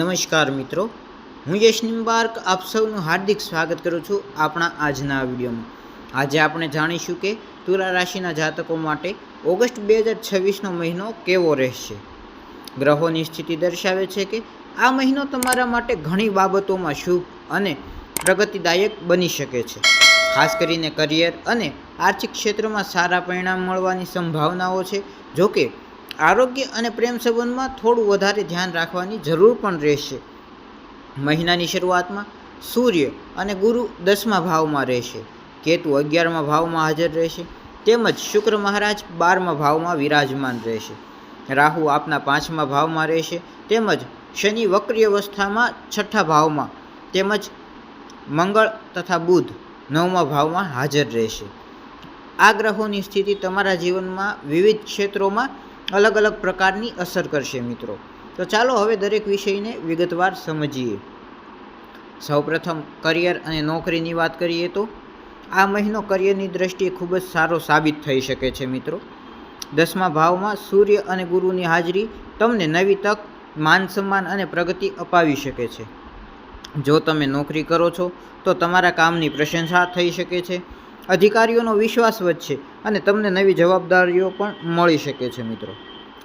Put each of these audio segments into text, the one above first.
નમસ્કાર મિત્રો, હું યશ નિમ્બાર્ક આપ સૌનું હાર્દિક સ્વાગત કરું છું આપણા આજના વિડીયોમાં। આજે આપણે જાણીશું કે તુલા રાશિના જાતકો માટે ઓગસ્ટ 2026નો મહિનો કેવો રહેશે। ગ્રહોની સ્થિતિ દર્શાવે છે કે આ મહિનો તમારા માટે ઘણી બાબતોમાં શુભ અને પ્રગતિદાયક બની શકે છે। ખાસ કરીને કરિયર અને આર્થિક ક્ષેત્રમાં સારા પરિણામ મળવાની સંભાવનાઓ છે। જોકે આરોગ્ય અને પ્રેમ સંબંધમાં થોડું વધારે ધ્યાન રાખવાની જરૂર પણ રહેશે। મહિનાની શરૂઆતમાં સૂર્ય અને ગુરુ 10મા ભાવમાં રહેશે, કેતુ 11મા ભાવમાં હાજર રહેશે, તેમજ શુક્ર મહારાજ 12મા ભાવમાં વિરાજમાન રહેશે। રાહુ આપના 5મા ભાવમાં રહેશે, તેમજ શનિ વક્રી અવસ્થામાં 6ઠા ભાવમાં, તેમજ મંગળ તથા બુધ 9મા ભાવમાં હાજર રહેશે। આ ગ્રહોની સ્થિતિ તમારા જીવનમાં વિવિધ ક્ષેત્રોમાં અલગ અલગ પ્રકારની અસર કરશે મિત્રો। તો ચાલો હવે દરેક વિષયને વિગતવાર સમજીએ। સૌપ્રથમ કરિયર અને નોકરીની વાત કરીએ તો આ મહિનો કરિયરની દ્રષ્ટિએ ખૂબ જ સારો સાબિત થઈ શકે છે મિત્રો। 10મા ભાવમાં સૂર્ય અને ગુરુની હાજરી તમને નવી તક, માન સન્માન અને પ્રગતિ અપાવી શકે છે। જો તમે નોકરી કરો છો તો તમારા કામની પ્રશંસા થઈ શકે છે, અધિકારીઓનો વિશ્વાસ વધશે અને તમને નવી જવાબદારીઓ પણ મળી શકે છે મિત્રો।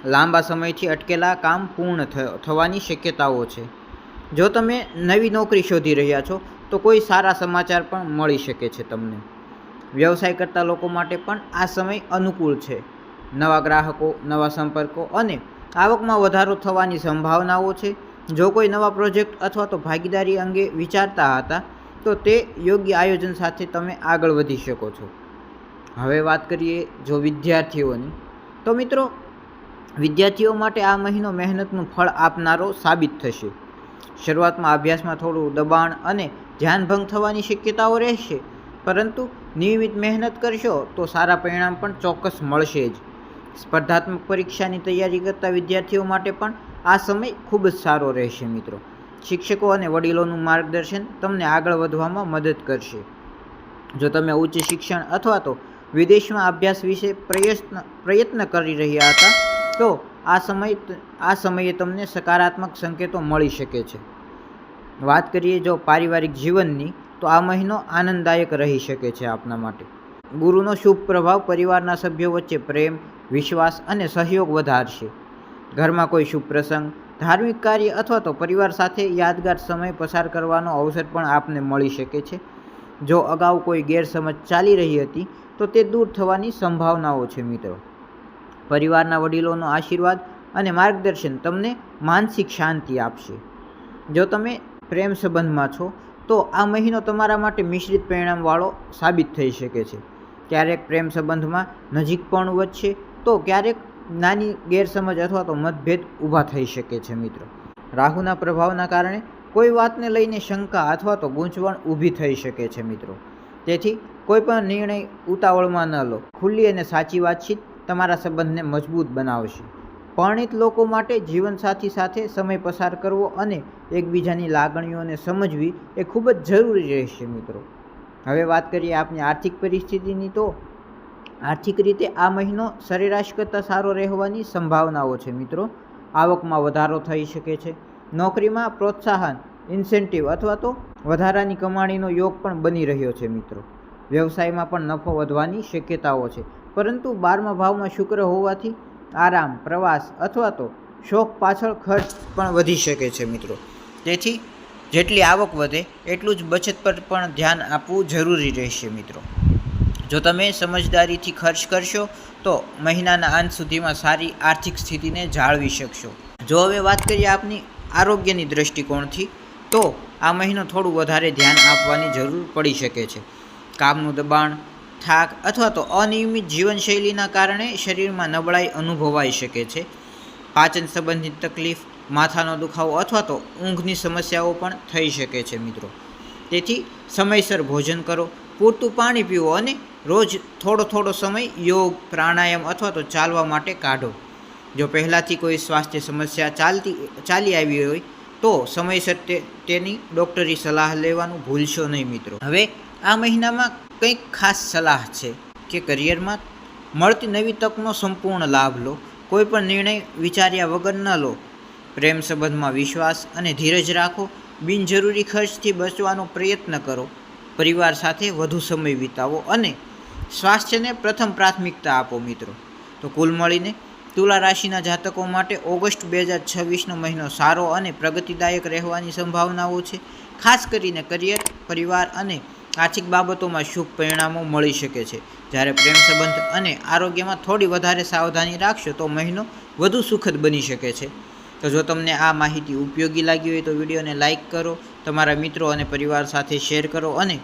લાંબા સમયથી અટકેલા કામ પૂર્ણ થવાની શક્યતાઓ છે। જો તમે નવી નોકરી શોધી રહ્યા છો તો કોઈ સારા સમાચાર પણ મળી શકે છે તમને। વ્યવસાય કરતા લોકો માટે પણ આ સમય અનુકૂળ છે। નવા ગ્રાહકો, નવા સંપર્કો અને આવકમાં વધારો થવાની સંભાવનાઓ છે। જો કોઈ નવા પ્રોજેક્ટ અથવા તો ભાગીદારી અંગે વિચારતા હતા તો તે યોગ્ય આયોજન સાથે તમે આગળ વધી શકો છો। હવે વાત કરીએ જો વિદ્યાર્થીઓની, તો મિત્રો વિદ્યાર્થીઓ માટે આ મહિનો મહેનતનું ફળ આપનારો સાબિત થશે। શરૂઆતમાં અભ્યાસમાં થોડું દબાણ અને ધ્યાનભંગ થવાની શક્યતાઓ રહેશે, પરંતુ નિયમિત મહેનત કરશો તો સારા પરિણામ પણ ચોક્કસ મળશે જ। સ્પર્ધાત્મક પરીક્ષાની તૈયારી કરતા વિદ્યાર્થીઓ માટે પણ આ સમય ખૂબ જ સારો રહેશે મિત્રો। શિક્ષકો અને વડીલોનું માર્ગદર્શન તમને આગળ વધવામાં મદદ કરશે। જો તમે ઉચ્ચ શિક્ષણ અથવા તો વિદેશમાં અભ્યાસ વિશે પ્રયત્ન કરી રહ્યા હતા તો આ સમયે તમને સકારાત્મક સંકેતો મળી શકે છે। વાત કરીએ જો પારિવારિક જીવનની, તો આ મહિનો આનંદદાયક રહી શકે છે આપના માટે। ગુરુનો શુભ પ્રભાવ પરિવારના સભ્યો વચ્ચે પ્રેમ, વિશ્વાસ અને સહયોગ વધારશે। ઘરમાં કોઈ શુભ પ્રસંગ, ધાર્મિક કાર્ય અથવા તો પરિવાર સાથે યાદગાર સમય પસાર કરવાનો અવસર પણ આપને મળી શકે છે। જો અગાઉ કોઈ ગેરસમજ ચાલી રહી હતી તો તે દૂર થવાની સંભાવનાઓ છે મિત્રો। પરિવારના વડીલોનો આશીર્વાદ અને માર્ગદર્શન તમને માનસિક શાંતિ આપશે। જો તમે પ્રેમ સંબંધમાં છો તો આ મહિનો તમારા માટે મિશ્રિત પરિણામવાળો સાબિત થઈ શકે છે। ક્યારેક પ્રેમ સંબંધમાં નજીકપણું વધશે તો ક્યારેક નાની ગેરસમજ અથવા તો મતભેદ ઊભા થઈ શકે છે મિત્રો। રાહુના પ્રભાવના કારણે કોઈ વાતને લઈને શંકા અથવા તો ગૂંચવણ ઊભી થઈ શકે છે મિત્રો। તેથી કોઈ પણ નિર્ણય ઉતાવળમાં ન લો। ખુલ્લી અને સાચી વાતચીત તમારા સંબંધને મજબૂત બનાવશે। પરણિત લોકો માટે જીવનસાથી સાથે સમય પસાર કરવો અને એકબીજાની લાગણીઓને સમજવી એ ખૂબ જ જરૂરી રહેશે મિત્રો। હવે વાત કરીએ આપની આર્થિક પરિસ્થિતિની, તો આર્થિક રીતે આ મહિનો સરેરાશ કરતાં સારો રહેવાની સંભાવનાઓ છે મિત્રો। આવકમાં વધારો થઈ શકે છે। નોકરીમાં પ્રોત્સાહન, ઇન્સેન્ટિવ અથવા તો વધારાની કમાણીનો યોગ પણ બની રહ્યો છે મિત્રો। વ્યવસાયમાં પણ નફો વધવાની શક્યતાઓ છે, પરંતુ 12મા ભાવમાં શુક્ર હોવાથી આરામ, પ્રવાસ અથવા તો શોખ પાછળ ખર્ચ પણ વધી શકે છે મિત્રો। તેથી જેટલી આવક વધે એટલું જ બચત પર પણ ધ્યાન આપવું જરૂરી રહેશે મિત્રો। જો તમે સમજદારીથી ખર્ચ કરશો તો મહિનાના અંત સુધીમાં સારી આર્થિક સ્થિતિને જાળવી શકશો। જો હવે વાત કરીએ આપની આરોગ્યની દૃષ્ટિકોણથી, તો આ મહિનો થોડું વધારે ધ્યાન આપવાની જરૂર પડી શકે છે। કામનું દબાણ, થાક અથવા તો અનિયમિત જીવનશૈલીના કારણે શરીરમાં નબળાઈ અનુભવાઈ શકે છે। પાચન સંબંધિત તકલીફ, માથાનો દુખાવો અથવા તો ઊંઘની સમસ્યાઓ પણ થઈ શકે છે મિત્રો। તેથી સમયસર ભોજન કરો, પૂરતું પાણી પીવો અને રોજ થોડો સમય યોગ, પ્રાણાયામ અથવા તો ચાલવા માટે કાઢો। જો પહેલાંથી કોઈ સ્વાસ્થ્ય સમસ્યા ચાલી આવી હોય તો સમયસર તેની ડૉક્ટરી સલાહ લેવાનું ભૂલશો નહીં મિત્રો। હવે આ મહિનામાં કંઈક ખાસ સલાહ છે કે કરિયરમાં મળતી નવી તકનો સંપૂર્ણ લાભ લો। કોઈ પણ નિર્ણય વિચાર્યા વગર ન લો। પ્રેમ સંબંધમાં વિશ્વાસ અને ધીરજ રાખો. બિનજરૂરી ખર્ચથી બચવાનો પ્રયત્ન કરો. પરિવાર સાથે વધુ સમય વિતાવો અને સ્વાસ્થ્યને પ્રથમ પ્રાથમિકતા આપો મિત્રો. તો કુલ મળીને તુલા રાશિના જાતકો માટે ઓગસ્ટ 2026નો મહિનો સારો અને પ્રગતિદાયક રહેવાની સંભાવનાઓ છે. ખાસ કરીને કરિયર, પરિવાર અને આર્થિક બાબતોમાં શુભ પરિણામો મળી શકે છે. જ્યારે પ્રેમ સંબંધ અને આરોગ્યમાં થોડી વધારે સાવધાની રાખશો તો મહિનો વધુ સુખદ બની શકે છે. તો જો તમને આ માહિતી ઉપયોગી લાગી હોય તો વિડીયોને લાઇક કરો, તમારા મિત્રો અને પરિવાર સાથે શેર કરો અને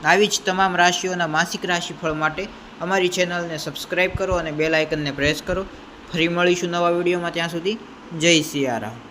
આવી જ તમામ રાશિઓના માસિક રાશિફળ માટે અમારી ચેનલને સબસ્ક્રાઈબ કરો અને બેલ આઇકનને પ્રેસ કરો. ફરી મળીશું નવા વિડીયોમાં. ત્યાં સુધી જય સિયારામ.